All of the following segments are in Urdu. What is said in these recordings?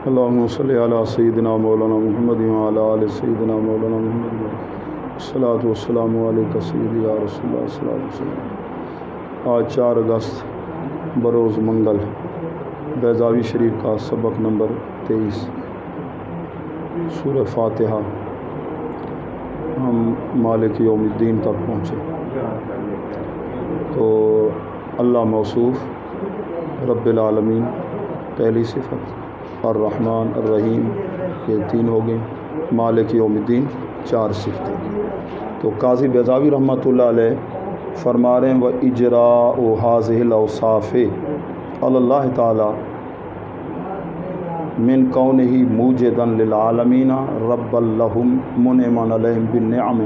اللهم صل على سيدنا مولانا محمد وعلى آل سيدنا مولانا محمد الصلاۃ والسلام علیک سیدی یا رسول اللہ صلی اللہ علیہ وسلم۔ آج 4 اگست بروز منگل بیضاوی شریف کا سبق نمبر 23 سورہ فاتحہ۔ ہم مالک یوم الدین تک پہنچے تو اللہ موصوف، رب العالمین پہلی صفت، الرحمن الرحیم یہ 3 ہو گئے، مالک یوم الدین 4 صفتیں۔ تو قاضی بیضاوی رحمۃ اللہ علیہ فرما رہے ہیں وَإِجْرَاءُ هَذِهِ الْأَوْصَافِ عَلَى اللَّهِ تَعَالَى مِنْ كَوْنِهِ مُوجِدًا لِلْعَالَمِينَ رَبًّا لَهُمْ مُنْعِمًا عَلَيْهِمْ بِالنِّعَمِ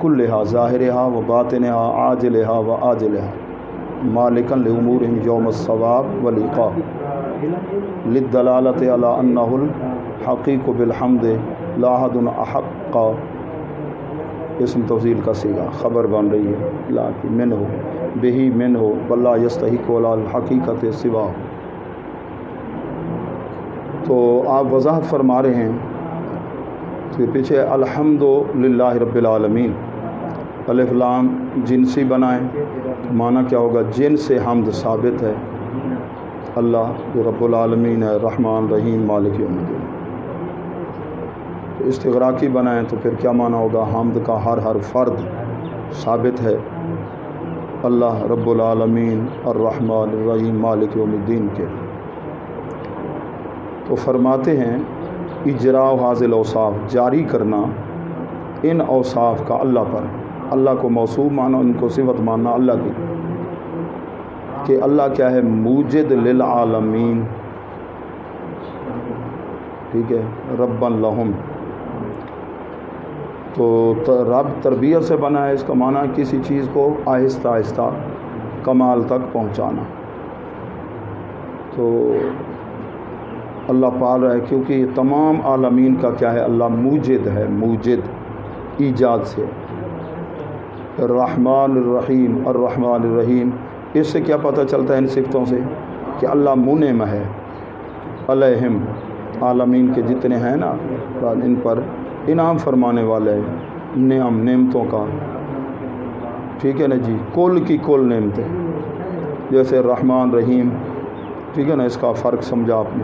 كُلِّهَا ظَاهِرِهَا وَبَاطِنِهَا عَاجِلِهَا وَآجِلِهَا مَالِكًا لِأُمُورِهِمْ يَوْمَ الثَّوَابِ وَالْعِقَابِ للدلالت علی انہ الحقیق بالحمد لا احد احق، اسم تفضیل کا صیغہ خبر بن رہی ہے، لاکن من ہو بہی من ہو بلا یستحق ولا الحقیقت سوا۔ تو آپ وضاحت فرما رہے ہیں کہ پیچھے الحمد للہ رب العالمین، الف لام جنسی بنائیں، معنی کیا ہوگا؟ جن سے حمد ثابت ہے، اللہ جو رب العالمین ہے، رحمان رحیم مالک یوم الدین۔ استغراقی بنائیں تو پھر کیا معنی ہوگا؟ حمد کا ہر فرد ثابت ہے اللہ رب العالمین الرحمن الرحیم مالک یوم الدین کے۔ تو فرماتے ہیں اجراء حاصل اوصاف، جاری کرنا ان اوصاف کا اللہ پر، اللہ کو موصوف مانا، ان کو صفت ماننا اللہ کی، کہ اللہ کیا ہے؟ موجد للعالمین، ٹھیک ہے، ربًا لہم۔ تو رب تربیت سے بنا ہے، اس کا معنی کسی چیز کو آہستہ آہستہ کمال تک پہنچانا۔ تو اللہ پال رہا ہے کیونکہ یہ تمام عالمین کا کیا ہے؟ اللہ موجد ہے، موجد ایجاد سے۔ الرحمن الرحیم، الرحمن الرحیم، اس سے کیا پتہ چلتا ہے ان صفتوں سے؟ کہ اللہ منعم ہے علیہم، عالمین کے جتنے ہیں نا ان پر انعام فرمانے والے ہیں، نعم نعمتوں کا، ٹھیک ہے نا جی، کل کی کل نعمتیں، جیسے رحمان رحیم، ٹھیک ہے نا، اس کا فرق سمجھا آپ نے،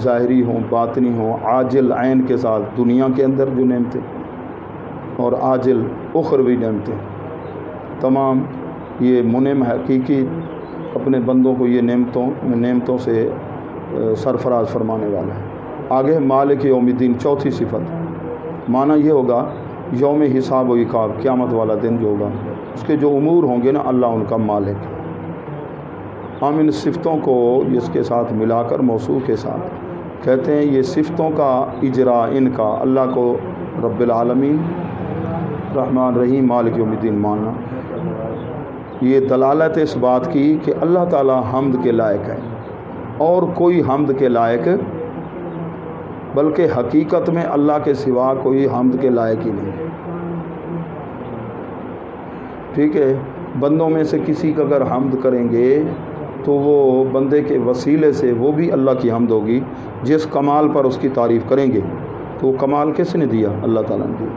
ظاہری ہوں باطنی ہوں، عاجل عین کے ساتھ دنیا کے اندر جو نعمتیں اور عاجل اخروی نعمتیں، تمام یہ منعم حقیقی اپنے بندوں کو یہ نعمتوں سے سرفراز فرمانے والا ہے۔ آگے مالک یوم الدین 4 صفت، معنی یہ ہوگا یوم حساب و عقاب، قیامت والا دن جو ہوگا، اس کے جو امور ہوں گے نا، اللہ ان کا مالک ہے۔ ہم ان صفتوں کو اس کے ساتھ ملا کر موصوف کے ساتھ کہتے ہیں یہ صفتوں کا اجرا، ان کا اللہ کو رب العالمین رحمان رحیم مالک یوم الدین ماننا، یہ دلالت اس بات کی کہ اللہ تعالی حمد کے لائق ہے، اور کوئی حمد کے لائق، بلکہ حقیقت میں اللہ کے سوا کوئی حمد کے لائق ہی نہیں، ٹھیک ہے۔ بندوں میں سے کسی کا اگر حمد کریں گے تو وہ بندے کے وسیلے سے وہ بھی اللہ کی حمد ہوگی، جس کمال پر اس کی تعریف کریں گے تو وہ کمال کس نے دیا؟ اللہ تعالیٰ نے دیا۔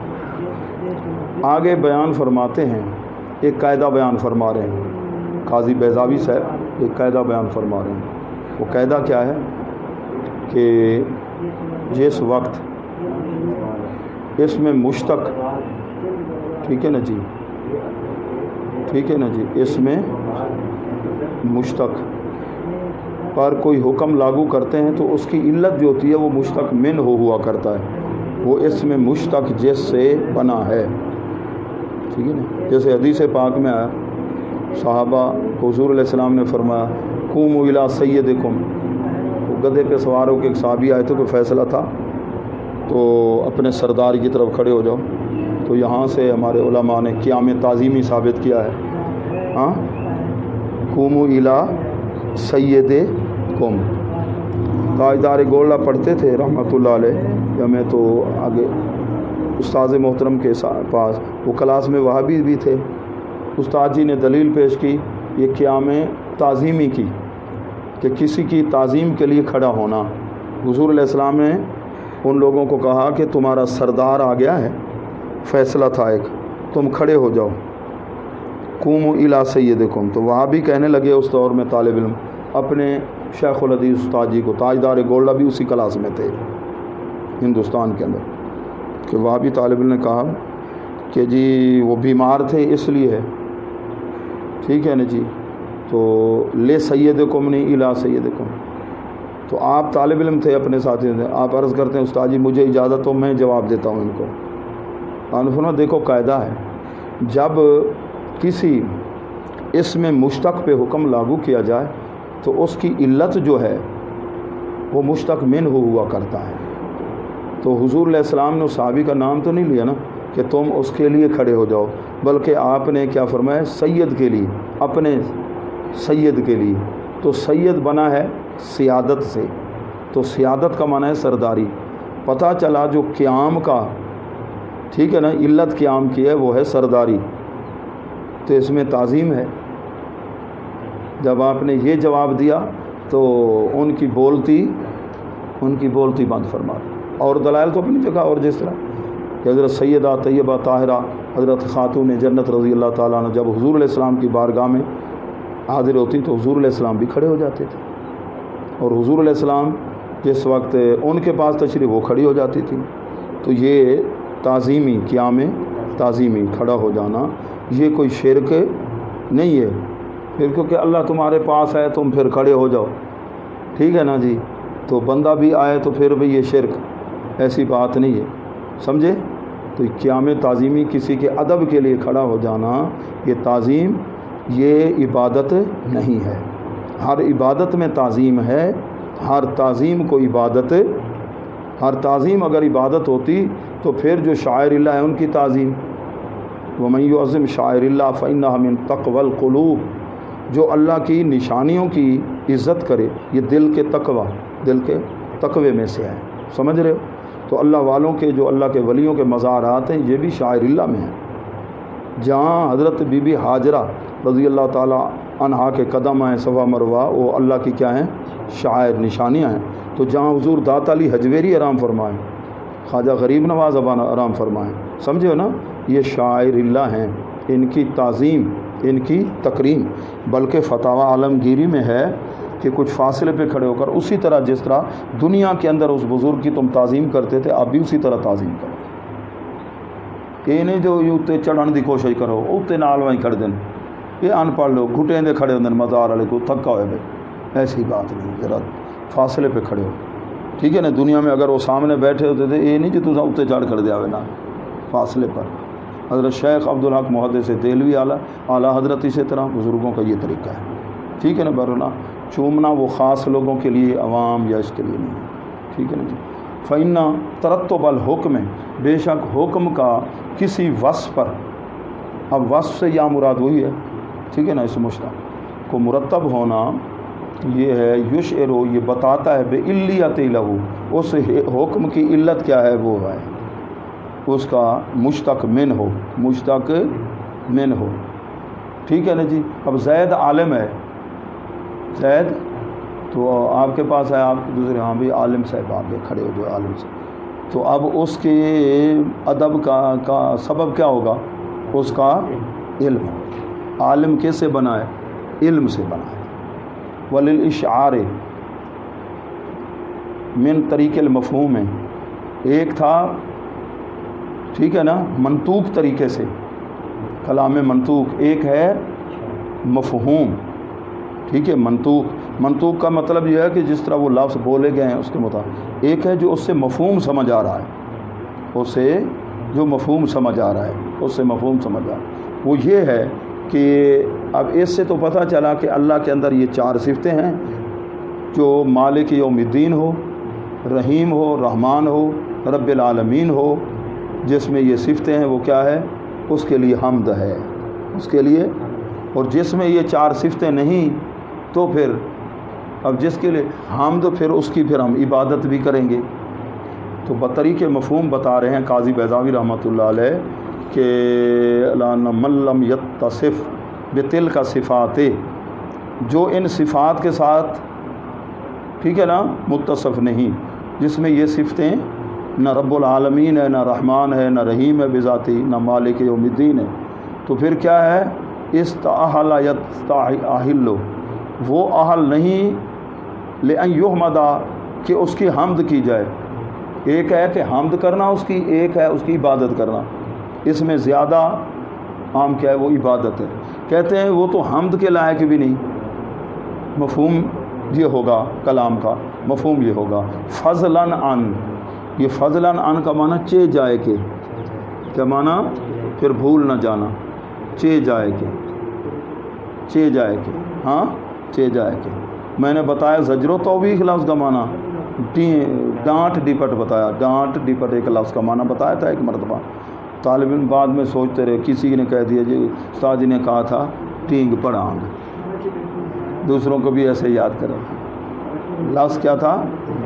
آگے بیان فرماتے ہیں، ایک قاعدہ بیان فرما رہے ہیں قاضی بیضاوی صاحب، ایک قاعدہ بیان فرما رہے ہیں۔ وہ قاعدہ کیا ہے کہ جس وقت اس میں مشتق، ٹھیک ہے نا جی، ٹھیک ہے نا جی، اس میں مشتق پر کوئی حکم لاگو کرتے ہیں تو اس کی علت جو ہوتی ہے وہ مشتق من ہوا کرتا ہے، وہ اس میں مشتق جس سے بنا ہے، ٹھیک ہے نا۔ جیسے حدیث پاک میں آیا، صحابہ حضور علیہ السلام نے فرمایا قوموا الی سیدکم، گدھے پہ سوار ہو کے ایک صحابی آئے تھے، کوئی فیصلہ تھا تو اپنے سردار کی طرف کھڑے ہو جاؤ، تو یہاں سے ہمارے علماء نے قیام تعظیمی ثابت کیا ہے، ہاں، قوموا الی سیدکم۔ تاجدار گولڈا پڑھتے تھے رحمۃ اللہ علیہ، ہمیں تو آگے استاد محترم کے پاس، وہ کلاس میں وہابی بھی تھے، استاد جی نے دلیل پیش کی یہ قیام تعظیمی کی، کہ کسی کی تعظیم کے لیے کھڑا ہونا، حضور علیہ السلام نے ان لوگوں کو کہا کہ تمہارا سردار آ گیا ہے، فیصلہ تھا ایک، تم کھڑے ہو جاؤ، قوموا الی سیدکم۔ تو وہاں بھی کہنے لگے اس دور میں طالب علم اپنے شیخ الحدیث استاد جی کو، تاجدار گولڈا بھی اسی کلاس میں تھے ہندوستان کے اندر، کہ وہاں بھی طالب علم نے کہا کہ جی وہ بیمار تھے اس لیے ہے، ٹھیک ہے نا جی، تو لے سیدکم نہیں الی سیدکم۔ تو آپ طالب علم تھے، اپنے ساتھی تھے، آپ عرض کرتے ہیں استاد جی مجھے اجازت ہو میں جواب دیتا ہوں ان کو۔ انہوں دیکھو قاعدہ ہے، جب کسی اسم مشتق پہ حکم لاگو کیا جائے تو اس کی علت جو ہے وہ مشتق منہ ہوا کرتا ہے۔ تو حضور علیہ السلام نے اس صحابی کا نام تو نہیں لیا نا کہ تم اس کے لیے کھڑے ہو جاؤ، بلکہ آپ نے کیا فرمایا؟ سید کے لیے، اپنے سید کے لیے۔ تو سید بنا ہے سیادت سے، تو سیادت کا معنی ہے سرداری۔ پتہ چلا جو قیام کا، ٹھیک ہے نا، علت قیام کی ہے وہ ہے سرداری، تو اس میں تعظیم ہے۔ جب آپ نے یہ جواب دیا تو ان کی بولتی بند فرما دی، اور دلائل تو اپنی جگہ، اور جس طرح کہ حضرت سیدہ طیبہ طاہرہ حضرت خاتون جنت رضی اللہ تعالیٰ عنہ جب حضور علیہ السلام کی بارگاہ میں حاضر ہوتی تو حضور علیہ السلام بھی کھڑے ہو جاتے تھے، اور حضور علیہ السلام جس وقت ان کے پاس تشریف وہ کھڑی ہو جاتی تھی۔ تو یہ تعظیمی، قیام تعظیمی، کھڑا ہو جانا، یہ کوئی شرک نہیں ہے۔ پھر کیونکہ اللہ تمہارے پاس ہے تم پھر کھڑے ہو جاؤ، ٹھیک ہے نا جی، تو بندہ بھی آئے تو پھر بھی یہ شرک، ایسی بات نہیں ہے، سمجھے؟ تو قیام تعظیمی کسی کے ادب کے لیے کھڑا ہو جانا، یہ تعظیم، یہ عبادت نہیں ہے۔ ہر عبادت میں تعظیم ہے، ہر تعظیم کو عبادت، ہر تعظیم اگر عبادت ہوتی تو پھر جو شاعر اللہ ہیں ان کی تعظیم، وَمَن يُعَظِّمْ شَعَائِرَ اللَّهِ فَإِنَّهَا مِن تَقْوَى الْقُلُوبِ، جو اللہ کی نشانیوں کی عزت کرے، یہ دل کے تقوی میں سے ہے، سمجھ رہے ہو؟ تو اللہ والوں کے، جو اللہ کے ولیوں کے مزارات ہیں، یہ بھی شاعر اللہ میں ہیں۔ جہاں حضرت بی بی ہاجرہ رضی اللہ تعالیٰ عنہا کے قدم ہیں صفا مروہ، وہ اللہ کی کیا ہیں؟ شاعر، نشانیاں ہیں۔ تو جہاں حضور داتا علی حجویری آرام فرمائیں، خواجہ غریب نواز ابانا آرام فرمائیں، سمجھے ہو نا، یہ شاعر اللہ ہیں، ان کی تعظیم، ان کی تکریم، بلکہ فتاوی عالمگیری میں ہے کہ کچھ فاصلے پہ کھڑے ہو کر اسی طرح جس طرح دنیا کے اندر اس بزرگ کی تم تعظیم کرتے تھے، آپ بھی اسی طرح تعظیم کرو۔ یہ نہیں جو اتنے چڑھن کی کوشش کرو، اتنے نال وہیں کھڑے دن، یہ ان پڑھ لو گھٹیں دے کھڑے ہوتے ہیں مزار والے کو، تھکا ہوئے بھائی، ایسی بات نہیں، ذرا فاصلے پہ کھڑے ہو، ٹھیک ہے نا۔ دنیا میں اگر وہ سامنے بیٹھے ہوتے تھے، یہ نہیں جو تو اتنے چڑھ کر دیا ہوئے نا، فاصلے پر۔ حضرت شیخ عبدالحق محدث دہلوی اعلیٰ حضرت اسی طرح بزرگوں کا یہ طریقہ ہے، ٹھیک ہے نا۔ برنا چومنا وہ خاص لوگوں کے لیے، عوام یا اس کے لیے نہیں، ٹھیک ہے نا جی۔ فَإِنَّ تَرَتُّبَ الْحُکْمِ، بے شک حکم کا کسی وصف پر، اب وصف سے یا مراد وہی ہے، ٹھیک ہے نا، اس مشتق کو مرتب ہونا یہ ہے، یشعر، یہ بتاتا ہے، بِعِلِّیَّتِ لَهُ، اس حکم کی علت کیا ہے، وہ ہے اس کا مشتق من ہو، مشتق من ہو، ٹھیک ہے نا جی۔ اب زید عالم ہے، زید تو آپ کے پاس ہے، آپ دوسرے ہاں بھی عالم صاحب آگے کھڑے ہو جو عالم سے، تو اب اس کے ادب کا سبب کیا ہوگا؟ اس کا علم۔ عالم کیسے بنا ہے؟ علم سے بنا ہے۔ وللاشعار من طریق المفہوم ہے، ایک تھا، ٹھیک ہے نا، منطوق طریقے سے، کلام منطوق، ایک ہے مفہوم، ٹھیک ہے، منطوق کا مطلب یہ ہے کہ جس طرح وہ لفظ بولے گئے ہیں اس کے مطابق، ایک ہے جو اس سے مفہوم سمجھ آ رہا ہے، اس سے جو مفہوم سمجھ آ رہا ہے، اس سے مفہوم سمجھ آ رہا ہے، وہ یہ ہے کہ اب اس سے تو پتہ چلا کہ اللہ کے اندر یہ چار صفتیں ہیں، جو مالک یوم الدین ہو، رحیم ہو، رحمان ہو، رب العالمین ہو، جس میں یہ صفتیں ہیں وہ کیا ہے؟ اس کے لیے حمد ہے، اس کے لیے۔ اور جس میں یہ چار صفتیں نہیں تو پھر اب جس کے لیے حمد، پھر اس کی پھر ہم عبادت بھی کریں گے۔ تو بطریق مفہوم بتا رہے ہیں قاضی بیضاوی رحمۃ اللہ علیہ کہ من لم یتصف بتلک صفات، جو ان صفات کے ساتھ ٹھیک ہے نا، متصف نہیں، جس میں یہ صفتیں نہ رب العالمین ہے، نہ رحمان ہے، نہ رحیم ہے بذاتی، نہ مالک یوم الدین ہے، تو پھر کیا ہے؟ استاہل یستاہل، وہ اہل نہیں لأن یحمد، کہ اس کی حمد کی جائے۔ ایک ہے کہ حمد کرنا اس کی، ایک ہے اس کی عبادت کرنا، اس میں زیادہ عام کیا ہے؟ وہ عبادت ہے۔ کہتے ہیں وہ تو حمد کے لائق بھی نہیں، مفہوم یہ ہوگا کلام کا، مفہوم یہ ہوگا فضلاً عن، یہ فضلاً عن کا معنی چے جائے کے، کیا معنی؟ پھر بھول نہ جانا، چے جائے کے، چے جائے کے، ہاں چے جائے کے۔ میں نے بتایا زجر و توبیخ لفظ کا معنی، ڈانٹ ڈپٹ بتایا، ڈانٹ ڈپٹ ایک لفظ کا معنی بتایا تھا ایک مرتبہ۔ طالب علم بعد میں سوچتے رہے، کسی نے کہہ دیا جی استاد جی نے کہا تھا ٹینگ پڑھانگ، دوسروں کو بھی ایسے یاد کریں۔ لفظ کیا تھا؟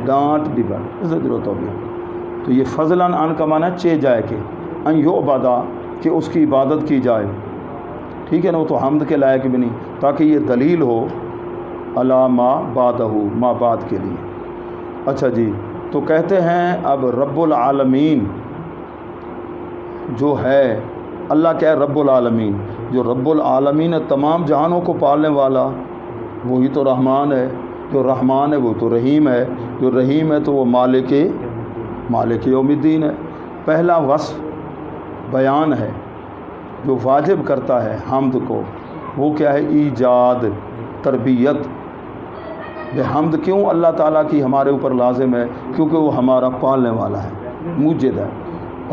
ڈانٹ ڈپٹ، زجر و توبیخ۔ تو یہ فضلاً عن کا معنی چے جائے کے، ان یعبدا، کہ اس کی عبادت کی جائے، ٹھیک ہے نا، وہ تو حمد کے لائق بھی نہیں، تاکہ یہ دلیل ہو علی ما بعدہ، ما بعد کے لیے۔ اچھا جی، تو کہتے ہیں اب رب العالمین جو ہے، اللہ کیا ہے؟ رب العالمین، جو رب العالمین ہے تمام جہانوں کو پالنے والا، وہی تو رحمان ہے، جو رحمان ہے وہ تو رحیم ہے، جو رحیم ہے تو وہ مالک یوم الدین ہے۔ پہلا وصف بیان ہے جو واجب کرتا ہے حمد کو، وہ کیا ہے؟ ایجاد، تربیت۔ بحمد کیوں اللہ تعالیٰ کی ہمارے اوپر لازم ہے؟ کیونکہ وہ ہمارا پالنے والا ہے، موجد ہے۔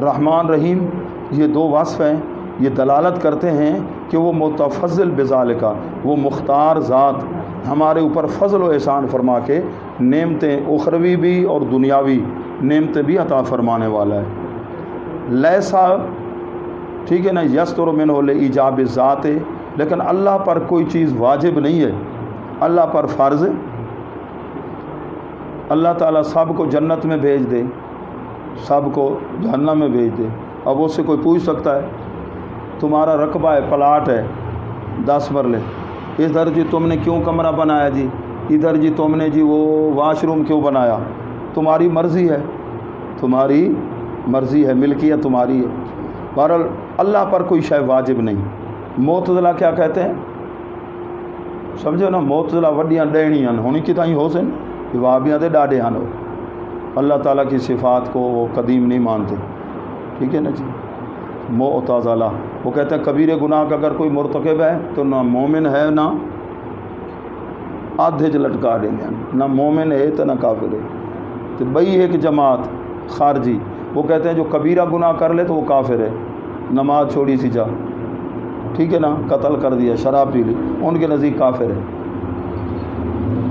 رحمان رحیم یہ دو وصف ہیں، یہ دلالت کرتے ہیں کہ وہ متفضل بذالک، وہ مختار ذات ہمارے اوپر فضل و احسان فرما کے نعمتیں اخروی بھی اور دنیاوی نعمتیں بھی عطا فرمانے والا ہے۔ لیسا، ٹھیک ہے نا، یستر منہ لایجاب ذات، لیکن اللہ پر کوئی چیز واجب نہیں ہے، اللہ پر فرض۔ اللہ تعالیٰ سب کو جنت میں بھیج دے، سب کو جہنم میں بھیج دے، اب اس سے کوئی پوچھ سکتا ہے تمہارا رقبہ ہے، پلاٹ ہے 10 مرلے، ادھر جی تم نے کیوں کمرہ بنایا جی، ادھر جی تم نے جی وہ واش روم کیوں بنایا؟ تمہاری مرضی ہے، تمہاری مرضی ہے، ملکیت تمہاری ہے۔ بہرحال اللہ پر کوئی شے واجب نہیں۔ معتزلہ کیا کہتے ہیں؟ سمجھو نا، معتزلہ وڈیاں ڈہنیاں ہونی کتائیں ہو سن، وہابیاں دے ڈاڈے ہن، اللہ تعالیٰ کی صفات کو وہ قدیم نہیں مانتے، ٹھیک ہے نا جی۔ معتزلہ وہ کہتے ہیں کبیرے گناہ کا اگر کوئی مرتکب ہے تو نہ مومن ہے، نہ آدھے لٹکا دیں گے، نہ مومن ہے تو نہ کافر ہے۔ تو بئی ایک جماعت خارجی، وہ کہتے ہیں جو کبیرہ گناہ کر لے تو وہ کافر ہے، نماز چھوڑی سی جا، ٹھیک ہے نا، قتل کر دیا، شراب پی لی، ان کے نزدیک کافر ہے۔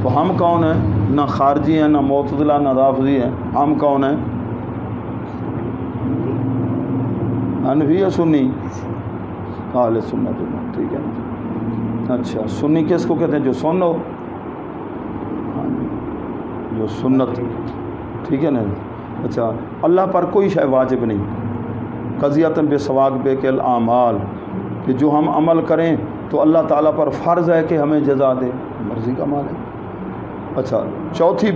تو ہم کون ہیں؟ نہ خارجی ہیں، نہ معتزلہ، نہ رافضی ہیں، ہم کون ہیں؟ حنفی یا سنی؟ اہل سنت، ٹھیک ہے نا۔ اچھا، سنی کس کو کہتے ہیں؟ جو سن ہو، جو سنت، ٹھیک ہے نا۔ اچھا، اللہ پر کوئی شے واجب نہیں، قضیۃ بثوابق الاعمال، کہ جو ہم عمل کریں تو اللہ تعالیٰ پر فرض ہے کہ ہمیں جزا دے، مرضی کا مال ہے۔ اچھا، چوتھی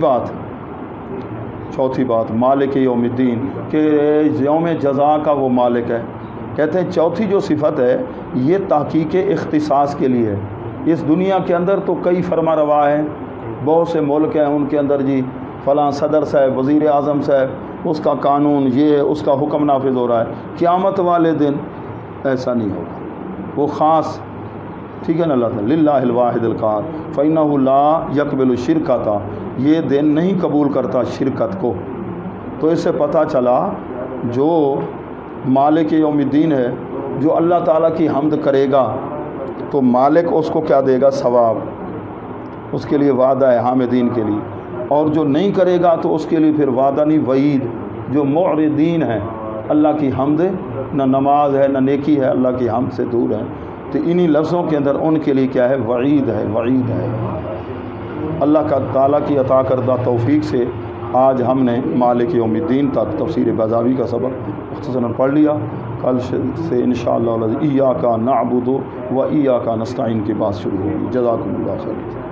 بات مالک یوم الدین، کہ یوم جزا کا وہ مالک ہے۔ کہتے ہیں چوتھی جو صفت ہے یہ تحقیق اختصاص کے لیے ہے۔ اس دنیا کے اندر تو کئی فرما روا ہیں، بہت سے ملک ہیں، ان کے اندر جی فلاں صدر صاحب، وزیر اعظم صاحب، اس کا قانون یہ، اس کا حکم نافذ ہو رہا ہے۔ قیامت والے دن ایسا نہیں ہوگا، وہ خاص، ٹھیک ہے نا، اللہ تعالیٰ للہ الواحد القہار فإنہ لا یقبل الشرکۃ، یہ دن نہیں قبول کرتا شرکت کو۔ تو اس سے پتہ چلا جو مالک یوم الدین ہے، جو اللہ تعالیٰ کی حمد کرے گا تو مالک اس کو کیا دے گا؟ ثواب، اس کے لیے وعدہ ہے حامدین کے لیے، اور جو نہیں کرے گا تو اس کے لیے پھر وعدہ نہیں، وعید۔ جو معرضین ہیں اللہ کی حمد، نہ نماز ہے نہ نیکی ہے، اللہ کی حمد سے دور ہیں، تو انہی لفظوں کے اندر ان کے لیے کیا ہے؟ وعید ہے، وعید ہے۔ اللہ کا تعالیٰ کی عطا کردہ توفیق سے آج ہم نے مالک یوم الدین تک تفسیر بیضاوی کا سبق مختصراً پڑھ لیا۔ کل سے انشاءاللہ ایاک نعبد و ایاک نستعین کی بات شروع ہوگی۔ جزاکم اللہ خیر۔